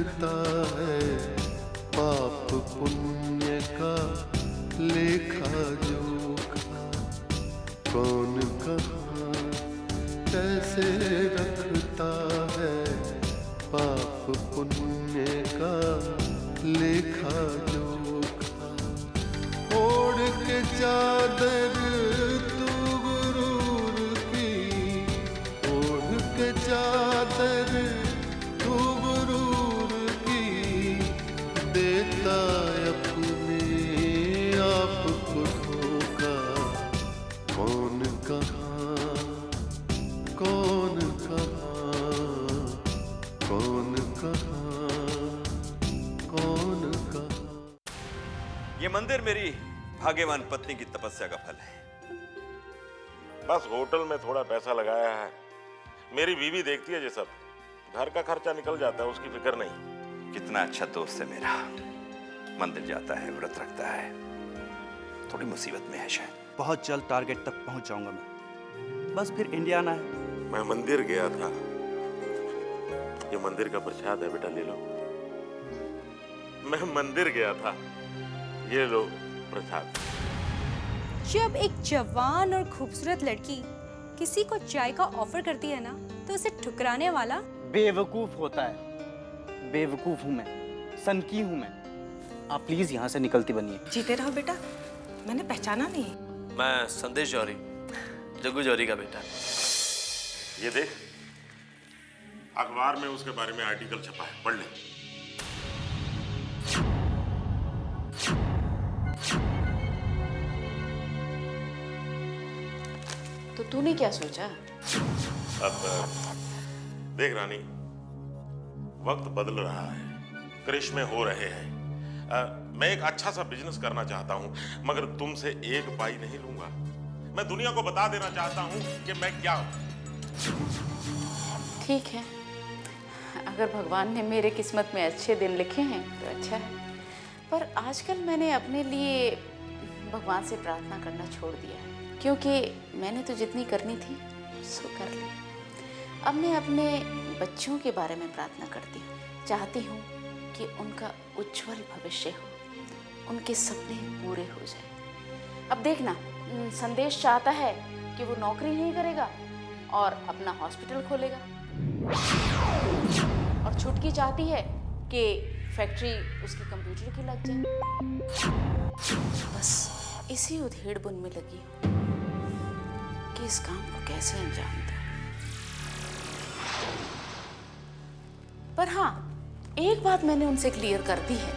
रखता है पाप पुण्य का लेखा जोखा। कौन कहाँ कैसे रखता है पाप पुण्य का लेखा जोखा। ओढ़ के चादर तू गुरूर की, ओढ़ के चादर तू गुरूर की, देता अपने आप को धोखा। कौन कहाँ कौन कहाँ कौन कहाँ कौन कहाँ। ये मंदिर मेरी भाग्यवान पत्नी की तपस्या का फल है। बस होटल में थोड़ा पैसा लगाया है, मेरी बीवी देखती है ये सब, घर का खर्चा निकल जाता है, उसकी फिक्र नहीं। कितना अच्छा दोस्त है मेरा, मंदिर जाता है, व्रत रखता है। थोड़ी मुसीबत में है शायद। बहुत जल्द टारगेट तक पहुंच जाऊंगा मैं, बस फिर इंडिया आना है। मैं मंदिर गया था, ये मंदिर का प्रसाद है बेटा, ले लो। मैं मंदिर गया था, ये लो प्रसाद। जब एक जवान और खूबसूरत लड़की किसी को चाय का ऑफर करती है ना, तो उसे ठुकराने वाला बेवकूफ होता है। बेवकूफ हूं मैं, सनकी हूं मैं। आप प्लीज यहाँ से निकलती बनिए। जीते रहो बेटा, मैंने पहचाना नहीं। मैं संदेश जौहरी, जग्गू जौहरी का बेटा। ये देख, अखबार में उसके बारे में आर्टिकल छपा है, पढ़ ले। तो तूने क्या सोचा? अब देख रानी, वक्त बदल रहा है, करिश्मे हो रहे हैं। मैं एक अच्छा सा बिजनेस करना चाहता हूं, मगर तुमसे एक पाई नहीं लूंगा। मैं दुनिया को बता देना चाहता हूं कि मैं क्या हूं। ठीक है, अगर भगवान ने मेरे किस्मत में अच्छे दिन लिखे हैं तो अच्छा है, पर आजकल मैंने अपने लिए भगवान से प्रार्थना करना छोड़ दिया है, क्योंकि मैंने तो जितनी करनी थी सो कर ली। अब मैं अपने बच्चों के बारे में प्रार्थना करती हूँ। चाहती हूँ कि उनका उज्जवल भविष्य हो, उनके सपने पूरे हो जाए। अब देखना, संदेश चाहता है कि वो नौकरी नहीं करेगा और अपना हॉस्पिटल खोलेगा, और छुटकी चाहती है कि फैक्ट्री उसकी कंप्यूटर की लग जाए। बस इसी उधेड़ बुन में लगी हूँ कि इस काम को कैसे अंजाम दें। पर हाँ, एक बात मैंने उनसे क्लियर कर दी है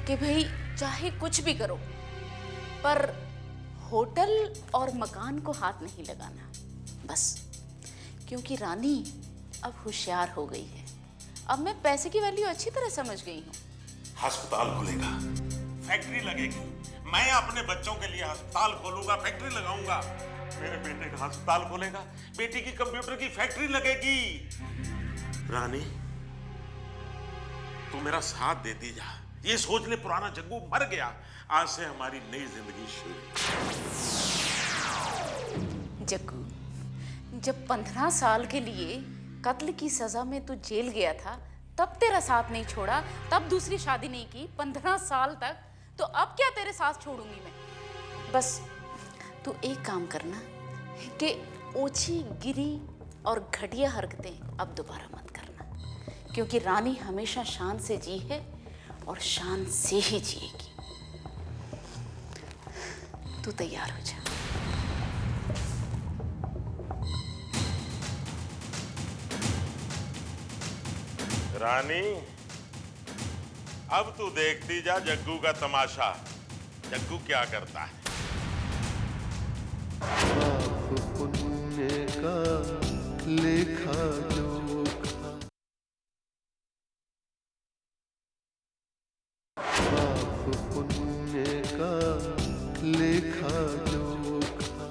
कि भाई चाहे कुछ भी करो, पर होटल और मकान को हाथ नहीं लगाना, बस। क्योंकि रानी अब होशियार हो गई है। अब मैं पैसे की वैल्यू अच्छी तरह समझ गई हूँ। अस्पताल खुलेगा, फैक्ट्री लगेगी, मैं अपने बच्चों के लिए अस्पताल खोलूंगा, फैक्ट्री लगाऊंगा। मेरे बेटे का अस्पताल खोलेगा, बेटी की कंप्यूटर की फैक्ट्री लगेगी। रानी, तू मेरा साथ देती जा। ये सोच ले, पुराना जग्गू मर गया, आज से हमारी नई जिंदगी शुरू। जग्गू, जब 15 साल के लिए कत्ल की सजा में तू जेल गया था, तब तेरा साथ नहीं छोड़ा, तब दूसरी शादी नहीं की 15 साल तक, तो अब क्या तेरे साथ छोड़ूंगी मैं। बस तू एक काम करना कि ओछी गिरी और घटिया हरकतें अब दोबारा मत करना, क्योंकि रानी हमेशा शान से जी है और शान से ही जिएगी। तू तैयार हो जा। रानी, अब तू देखती जा जग्गू का तमाशा, जग्गू क्या करता है। पाप पुण्य का लेखा जोखा। पाप पुण्य का लेखा जोखा।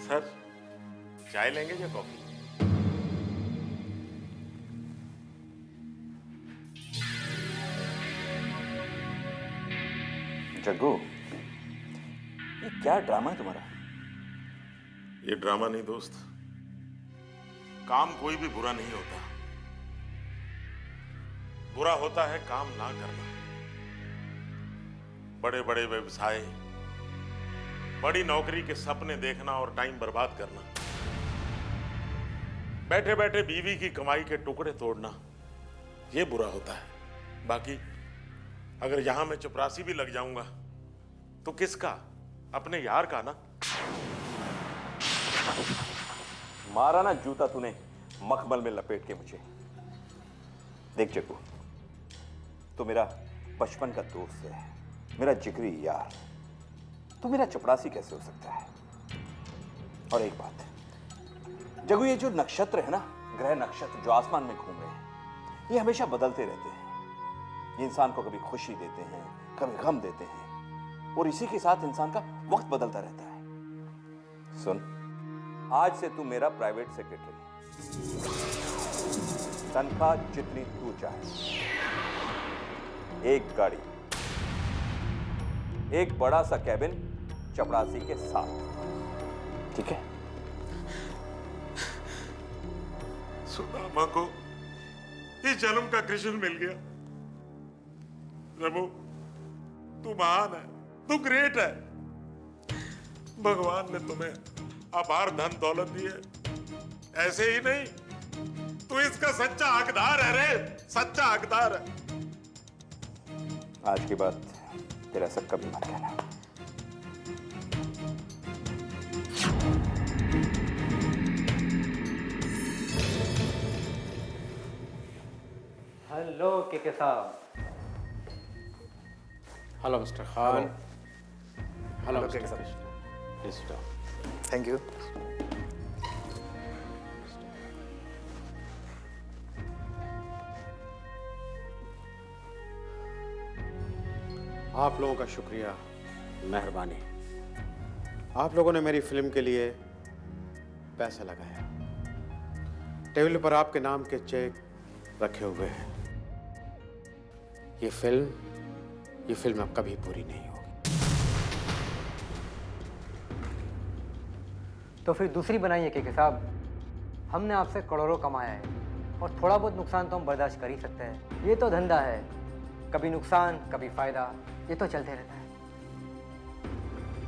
सर, चाय लेंगे या कॉफी? जग्गू, ये क्या ड्रामा है तुम्हारा? ये ड्रामा नहीं दोस्त, काम कोई भी बुरा नहीं होता। बुरा होता है काम ना करना। बड़े बड़े व्यवसाय, बड़ी नौकरी के सपने देखना और टाइम बर्बाद करना, बैठे बैठे बीवी की कमाई के टुकड़े तोड़ना, ये बुरा होता है। बाकी अगर यहां मैं चपरासी भी लग जाऊंगा तो किसका? अपने यार का ना। मारा ना जूता तूने मखमल में लपेट के मुझे। देख जग्गू, तू मेरा बचपन का दोस्त है, मेरा जिगरी यार। तू मेरा चपरासी कैसे हो सकता है? और एक बात जग्गू, ये जो नक्षत्र है ना, ग्रह नक्षत्र जो आसमान में घूम रहे हैं, ये हमेशा बदलते रहते हैं। ये इंसान को कभी खुशी देते हैं, कभी गम देते हैं, और इसी के साथ इंसान का वक्त बदलता रहता है। सुन, आज से तू मेरा प्राइवेट सेक्रेटरी। तनख्वाह जितनी तू चाहे, एक गाड़ी, एक बड़ा सा कैबिन चपरासी के साथ, ठीक है? सुदामा को इस जन्म का कृष्ण मिल गया। रमू, तू महान है, तू ग्रेट है। भगवान ने तुम्हें अपार धन दौलत दी है। ऐसे ही नहीं, तू इसका सच्चा हकदार है रे, सच्चा हकदार है। आज के बाद तेरा सब कभी मत कहना। हेलो के साहब। Hello mister Khan. हेलो के मिस्टर साहब। Krishna. Please sit down. Thank you. आप लोगों का शुक्रिया, मेहरबानी। आप लोगों ने मेरी फिल्म के लिए पैसा लगाया। टेबल पर आपके नाम के चेक रखे हुए हैं। ये फिल्म अब कभी पूरी नहीं होगी। तो फिर दूसरी बनाइए के साहब। हमने आपसे करोड़ों कमाया है और थोड़ा बहुत नुकसान तो हम बर्दाश्त कर ही सकते हैं। ये तो धंधा है, कभी नुकसान कभी फायदा, ये तो चलते रहता है।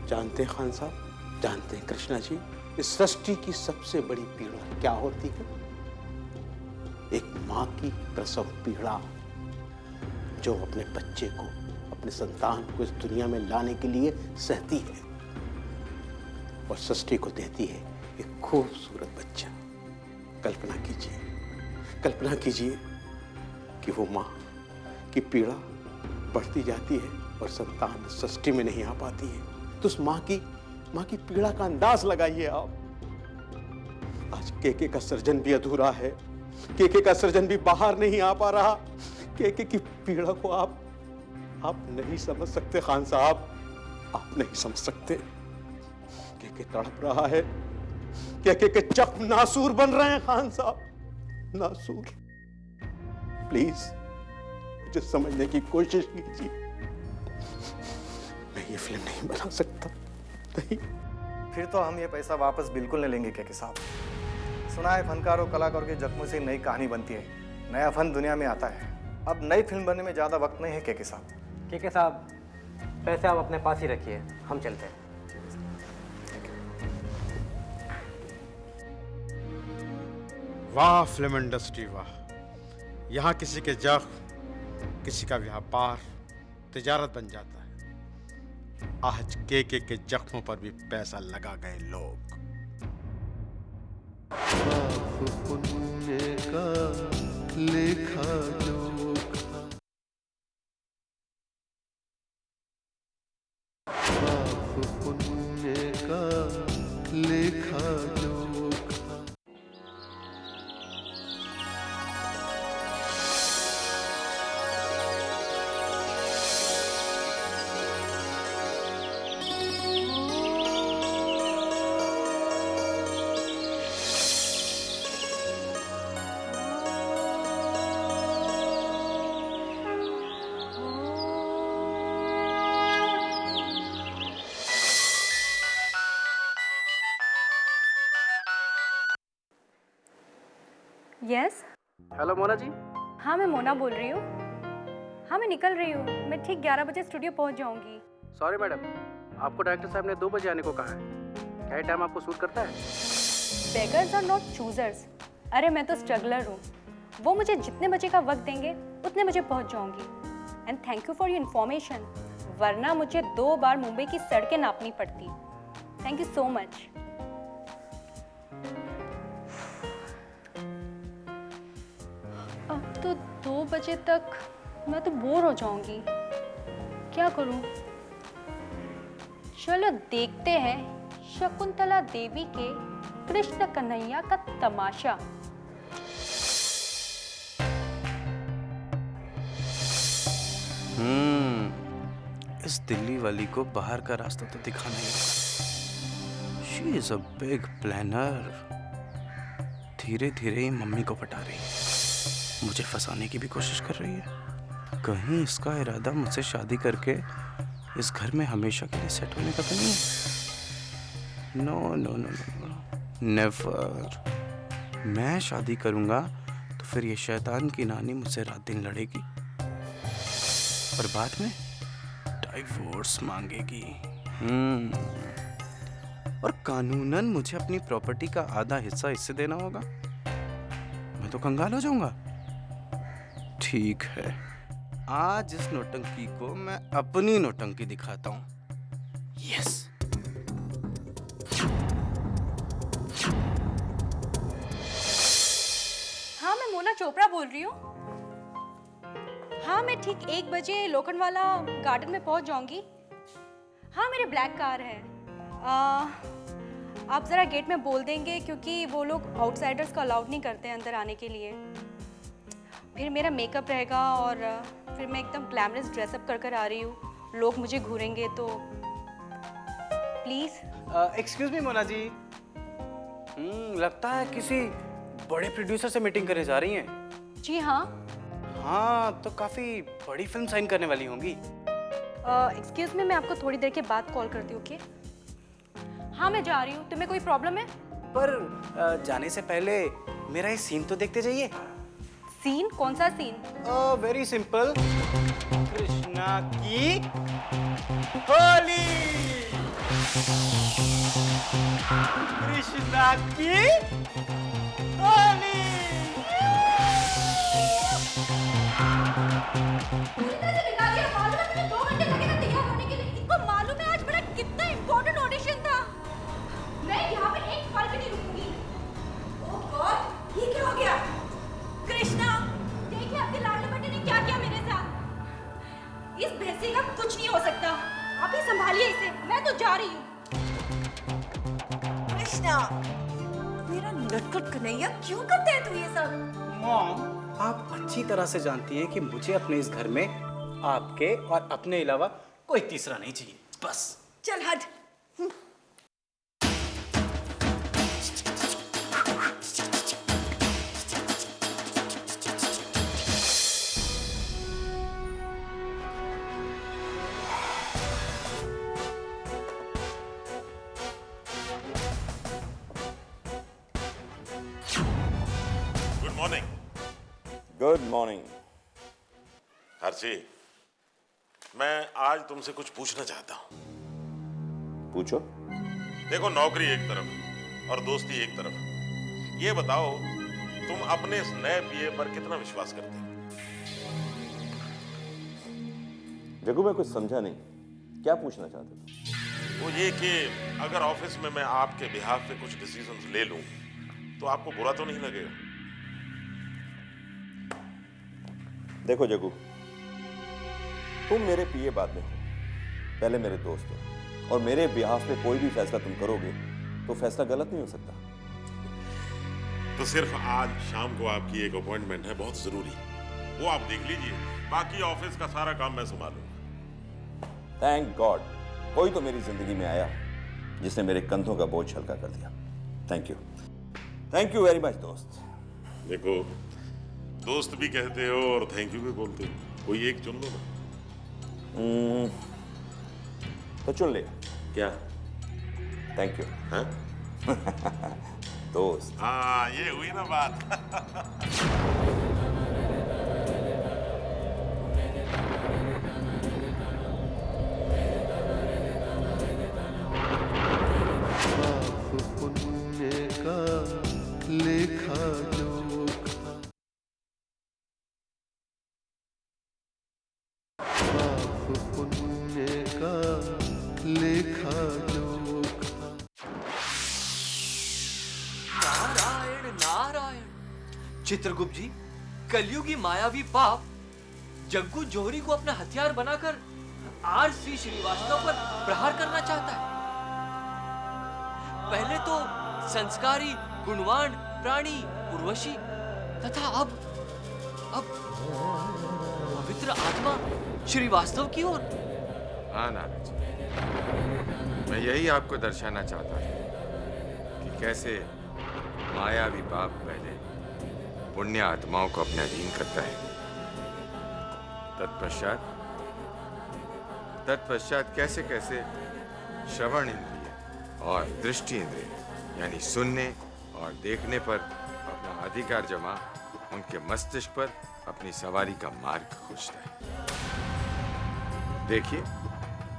जानते हैं खान साहब, जानते हैं कृष्णा जी, इस सृष्टि की सबसे बड़ी पीड़ा क्या होती है? एक माँ की प्रसव पीड़ा, जो अपने बच्चे को, अपने संतान को इस दुनिया में लाने के लिए सहती है और सृष्टि को देती है एक खूबसूरत बच्चा। कल्पना कीजिए कि वो माँ की पीड़ा बढ़ती जाती है और संतान सृष्टि में नहीं आ पाती है। तो उस माँ की पीड़ा का अंदाज लगाइए आप। आज केके का सर्जन भी अधूरा है, केके का सर्जन भी बाहर नहीं आ पा रहा। केके की पीड़ा को आप नहीं समझ सकते खान साहब, आप नहीं समझ सकते। केके तड़प रहा है, केके के जख्म नासूर बन रहे हैं खान साहब, नासूर। प्लीज मुझे समझने की कोशिश कीजिए। मैं ये फिल्म नहीं बना सकता, नहीं। फिर तो हम ये पैसा वापस बिल्कुल नहीं लेंगे के साहब। सुना है फनकारों कलाकारों के जख्मों से नई कहानी बनती है, नया फन दुनिया में आता है। अब नई फिल्म बनने में ज़्यादा वक्त नहीं है के साहब। के साहब, पैसे आप अपने पास ही रखिए, हम चलते हैं। वाह फिल्म इंडस्ट्री वाह। यहाँ किसी के जख्म, किसी का व्यापार तिजारत बन जाता है। आज केके के जख्मों पर भी पैसा लगा गए लोग। पाप पुण्य का लेखा जोखा, पाप पुण्य का लेखा जोखा। यस। हेलो मोना जी। हाँ, मैं मोना बोल रही हूँ। हाँ, मैं निकल रही हूँ। मैं ठीक 11 बजे स्टूडियो पहुँच जाऊँगी। सॉरी मैडम, आपको डायरेक्टर साहब ने 2 बजे आने को कहा है। क्या ये टाइम आपको सूट करता है? Beggars are not choosers. अरे मैं तो स्ट्रगलर हूँ। वो मुझे जितने बजे का वक्त देंगे उतने बजे पहुँच जाऊँगी। And thank you for your information, वरना मुझे 2 बार मुंबई की सड़कें नापनी पड़ती। Thank you so much. अब तो 2 बजे तक मैं तो बोर हो जाऊंगी। क्या करूं? चलो देखते हैं शकुंतला देवी के कृष्ण कन्हैया का तमाशा। इस दिल्ली वाली को बाहर का रास्ता तो दिखाना ही होगा। She is a big planner. धीरे धीरे ही मम्मी को पटा रही है, मुझे फंसाने की भी कोशिश कर रही है। कहीं इसका इरादा मुझसे शादी करके इस घर में हमेशा के लिए सेट होने का तो नहीं है? No no no no, never. मैं शादी करूंगा तो फिर ये शैतान की नानी मुझसे रात दिन लड़ेगी और बाद में डिवोर्स मांगेगी। और कानूनन मुझे अपनी प्रॉपर्टी का आधा हिस्सा इससे देना होगा। मैं तो कंगाल हो जाऊंगा। ठीक है, आज इस नौटंकी को मैं अपनी नौटंकी दिखाता हूं। यस। हाँ, मैं मोना चोपड़ा बोल रही हूँ। हाँ, मैं ठीक 1 बजे लोखंडवाला गार्डन में पहुंच जाऊंगी। हाँ, मेरी ब्लैक कार है। आप ज़रा गेट में बोल देंगे, क्योंकि वो लोग आउटसाइडर्स को अलाउड नहीं करते हैं अंदर आने के लिए। फिर मेरा मेकअप रहेगा और फिर मैं एकदम ग्लैमरस ड्रेसअप कर आ रही हूँ। लोग मुझे घूरेंगे तो please. Excuse me Mona ji. लगता है किसी बड़े प्रोड्यूसर से मीटिंग करने जा रही हैं। जी हाँ। हाँ, तो काफी बड़ी फिल्म साइन करने वाली होंगी। एक्सक्यूज मी, मैं आपको थोड़ी देर के बाद कॉल करती हूँ। ओके? हाँ, मैं जा रही हूँ। तुम्हें कोई प्रॉब्लम है? पर जाने से पहले मेरा ये सीन तो देखते जाइए। सीन? कौन सा सीन? Very simple. कृष्णा की होली। कृष्णा की होली। इस भैंसे का कुछ नहीं हो सकता। आप ही संभालिए इसे, मैं तो जा रही हूँ। कृष्णा, मेरा नटखट कन्हैया, क्यों करते हैं तू ये सब? मॉम, आप अच्छी तरह से जानती हैं कि मुझे अपने इस घर में आपके और अपने अलावा कोई तीसरा नहीं चाहिए। बस चल हट। Good morning. हर्षी, मैं आज तुमसे कुछ पूछना चाहता हूं। पूछो। देखो, नौकरी एक तरफ और दोस्ती एक तरफ। ये बताओ, तुम अपने इस नए पीए पर कितना विश्वास करते हो? जग्गू, मैं कुछ समझा नहीं, क्या पूछना चाहते थे? वो ये कि अगर ऑफिस में मैं आपके बिहाफ पे कुछ डिसीजंस ले लूं तो आपको बुरा तो नहीं लगेगा? देखो जग्गू, तुम मेरे पीए बाद में हो, पहले मेरे दोस्त हो, और मेरे बिहाफ पे कोई भी फैसला तुम करोगे तो फैसला गलत नहीं हो सकता। तो सिर्फ आज शाम को आपकी एक अपॉइंटमेंट है, बहुत जरूरी, वो आप देख लीजिए। बाकी ऑफिस का सारा काम मैं संभालूंगा। थैंक गॉड, कोई तो मेरी जिंदगी में आया जिसने मेरे कंधों का बोझ हल्का कर दिया। थैंक यू वेरी मच दोस्त। देखो, दोस्त भी कहते हो और थैंक यू भी बोलते हो, कोई एक चुन लो ना। तो चुन ले। क्या? Thank you. हाँ? दोस्त। हाँ, ये हुई ना बात। पाप पुण्य का लेखा जोखा, पाप पुण्य का लेखा जोखा। नारायण नारायण। चित्रगुप्त जी, कलयुगी मायावी पाप जग्गू जौहरी को अपना हथियार बनाकर आर.सी. श्रीवास्तव पर प्रहार करना चाहता है। पहले तो संस्कारी गुणवान प्राणी उर्वशी तथा अब पवित्र आत्मा श्रीवास्तव की ओर। हाँ नाना जी, मैं यही आपको दर्शाना चाहता था कि कैसे मायावी पाप पहले पुण्य आत्माओं को अपने अधीन करता है, तत्पश्चात कैसे कैसे श्रवण इंद्रिय और दृष्टि इंद्रिय यानी सुनने और देखने पर अपना अधिकार जमा उनके मस्तिष्क पर अपनी सवारी का मार्ग खोजता है। देखिए,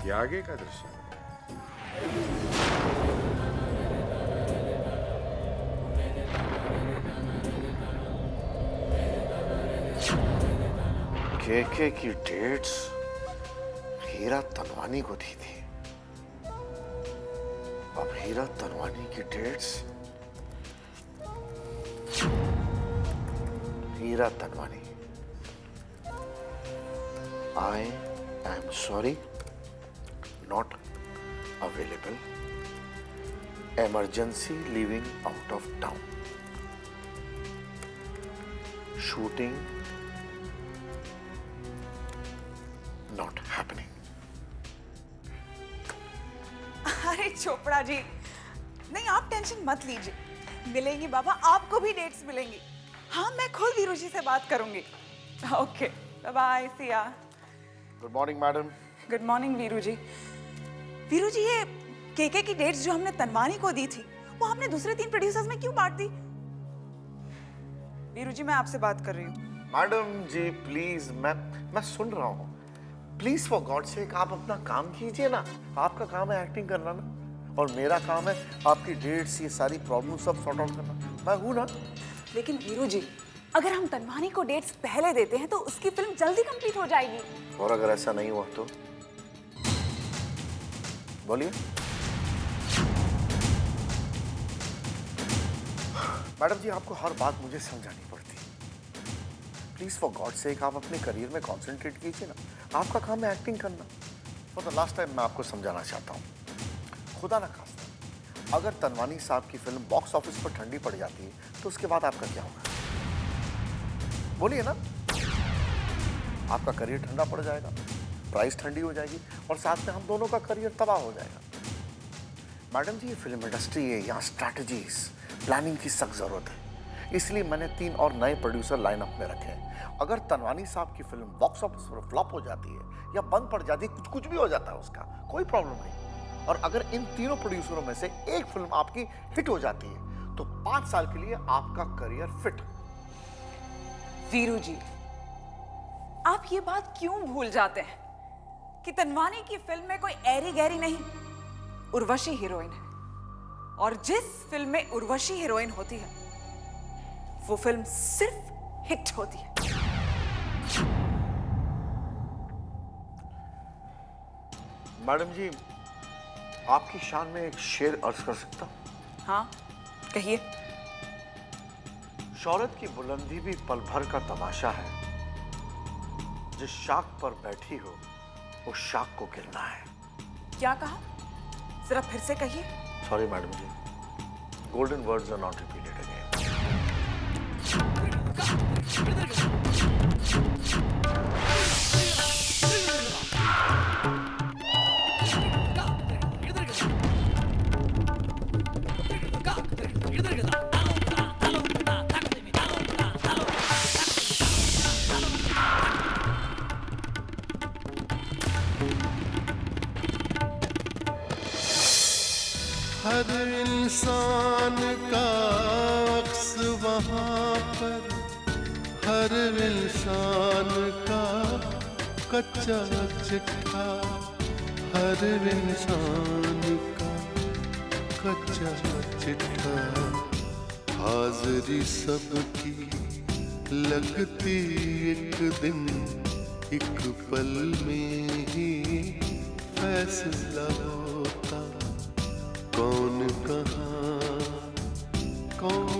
ये आगे का दृश्य है। केके की डेट्स हीरा तनवानी को दी थी। अब हीरा तनवानी की dates Hira Tanwani. I am sorry, not available, emergency leaving out of town, shooting not happening. अरे चोपड़ा जी, नहीं आप टेंशन मत लीजिए, मिलेंगी बाबा, आपको भी डेट्स मिलेंगी। हाँ, मैं खुद वीरू जी से बात करूंगी। Okay, bye bye, see ya. Good morning madam. Good morning Veeru ji. Veeru ji, ये केके की डेट्स जो हमने तनवानी को दी थी, वो हमने दूसरे 3 प्रोड्यूसर्स में क्यों बांट दी? वीरू जी, मैं आपसे बात कर रही हूँ। मैडम जी प्लीज, मैं सुन रहा हूँ। प्लीज फॉर गॉड सेक आप अपना काम कीजिए ना। आपका काम है एक्टिंग करना ना, और मेरा काम है आपकी डेट्स, ये सारी प्रॉब्लम सब सॉर्ट आउट करना। मैं हूँ ना। लेकिन वीरू जी, अगर हम तनवानी को डेट्स पहले देते हैं तो उसकी फिल्म जल्दी कंप्लीट हो जाएगी। और अगर ऐसा नहीं हुआ तो बोलिए। मैडम जी, आपको हर बात मुझे समझानी पड़ती है। प्लीज फॉर गॉड सेक आप अपने करियर में कंसंट्रेट कीजिए ना। आपका काम है एक्टिंग करना। फॉर द लास्ट टाइम मैं आपको समझाना चाहता हूँ, खुदा ना खास्ता अगर तनवानी साहब की फिल्म बॉक्स ऑफिस पर ठंडी पड़ जाती है तो उसके बाद आपका क्या होगा? बोलिए ना। आपका करियर ठंडा पड़ जाएगा, प्राइस ठंडी हो जाएगी, और साथ में हम दोनों का करियर तबाह हो जाएगा। मैडम जी, ये फिल्म इंडस्ट्री है, यहाँ स्ट्रैटेजीज, प्लानिंग की सख्त जरूरत है। इसलिए मैंने 3 और नए प्रोड्यूसर लाइनअप में रखे हैं। अगर तनवानी साहब की फिल्म बॉक्स ऑफिस पर फ्लॉप हो जाती है या बंद पड़ जाती है, कुछ भी हो जाता है, उसका कोई प्रॉब्लम नहीं। और अगर इन तीनों प्रोड्यूसरों में से एक फिल्म आपकी हिट हो जाती है तो 5 साल के लिए आपका करियर फिट। वीरू जी, आप ये बात क्यों भूल जाते हैं कि तनवानी की फिल्म में कोई ऐरी गैरी नहीं, उर्वशी हीरोइन है, और जिस फिल्म में उर्वशी हीरोइन होती है वो फिल्म सिर्फ हिट होती है। मैडम जी, आपकी शान में एक शेर अर्ज कर सकता हूं? हाँ, कहिए। शौहरत की बुलंदी भी पल भर का तमाशा है, जिस शाख पर बैठी हो वो शाख को गिरना है। क्या कहा? जरा फिर से कहिए। सॉरी मैडम जी, golden words are not repeated again. हर इंसान का कहाँ पर हर इंसान का कच्चा चिट्ठा, हर इंसान का कच्चा चिट्ठा, हाजिरी सबकी लगती एक दिन, एक पल में ही फैसला होता, कौन कहाँ कौन